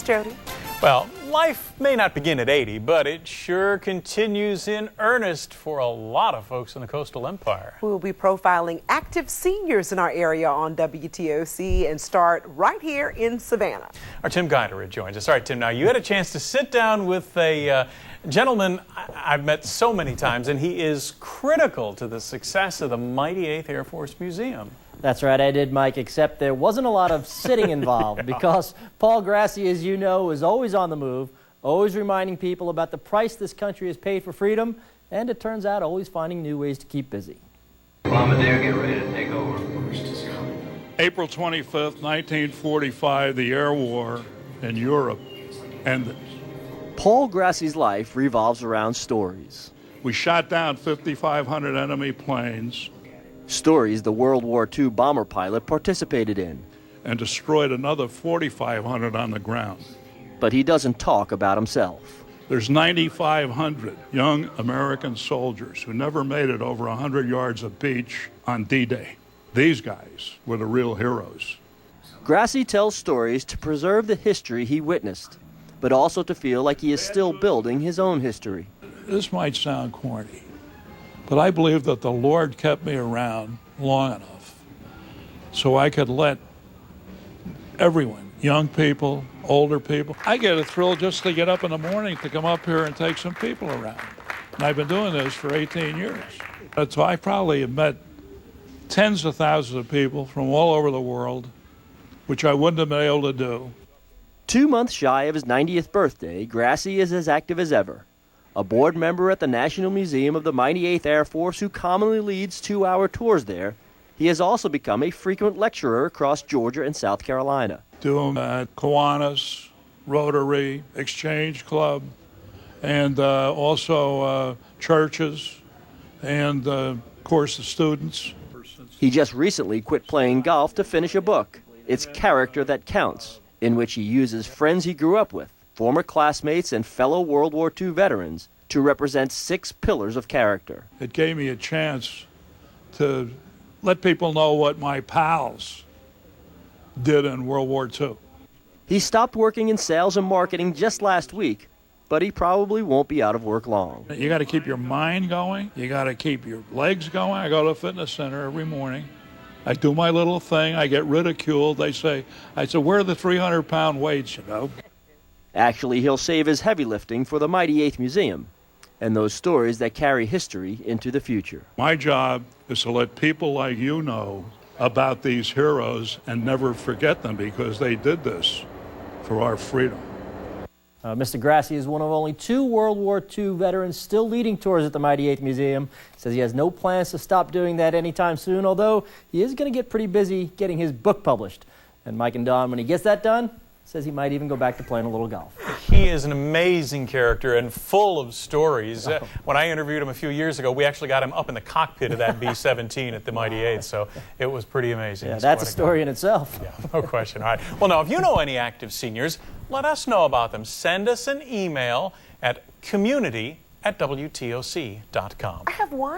Jody. Well, life may not begin at 80, but it sure continues in earnest for a lot of folks in the Coastal Empire. We'll be profiling active seniors in our area on WTOC and start right here in Savannah. Our Tim Guidera joins us. All right, Tim, now you had a chance to sit down with a gentleman I've met so many times, and he is critical to the success of the mighty 8th Air Force Museum. That's right, I did, Mike, except there wasn't a lot of sitting involved because Paul Grassey, as you know, is always on the move, always reminding people about the price this country has paid for freedom, and it turns out always finding new ways to keep busy. Bombardier, get ready to take over. April 25th, 1945, the air war in Europe ended. Paul Grassey's life revolves around stories. We shot down 5,500 enemy planes Stories the World War II bomber pilot participated in. and destroyed another 4,500 on the ground. But he doesn't talk about himself. There's 9,500 young American soldiers who never made it over 100 yards of beach on D-Day. These guys were the real heroes. Grassey tells stories to preserve the history he witnessed, but also to feel like he is still building his own history. This might sound corny, but I believe that the Lord kept me around long enough so I could let everyone, young people, older people, I get a thrill just to get up in the morning to come up here and take some people around. And I've been doing this for 18 years. So I probably have met tens of thousands of people from all over the world, which I wouldn't have been able to do. 2 months shy of his 90th birthday, Grassey is as active as ever. A board member at the National Museum of the Mighty 8th Air Force who commonly leads 2-hour tours there, he has also become a frequent lecturer across Georgia and South Carolina. Do them at Kiwanis, Rotary, Exchange Club, and also churches, and of course the students. He just recently quit playing golf to finish a book, It's Character That Counts, in which he uses friends he grew up with, former classmates and fellow World War II veterans, to represent 6 pillars of character. It gave me a chance to let people know what my pals did in World War II. He stopped working in sales and marketing just last week, but he probably won't be out of work long. You got to keep your mind going. You got to keep your legs going. I go to a fitness center every morning. I do my little thing. I get ridiculed. I say, where are the 300-pound weights, you know? Actually, he'll save his heavy lifting for the Mighty 8th Museum and those stories that carry history into the future. My job is to let people like you know about these heroes and never forget them because they did this for our freedom. Mr. Grassey is one of only 2 World War II veterans still leading tours at the Mighty 8th Museum. He says he has no plans to stop doing that anytime soon, although he is going to get pretty busy getting his book published. And Mike and Don, when he gets that done, says he might even go back to playing a little golf. He is an amazing character and full of stories. When I interviewed him a few years ago, we actually got him up in the cockpit of that B-17 at the Mighty 8th, so it was pretty amazing. Yeah, that's a story in itself. Yeah, no question. All right. Well, now, if you know any active seniors, let us know about them. Send us an email at community@wtoc.com. I have one.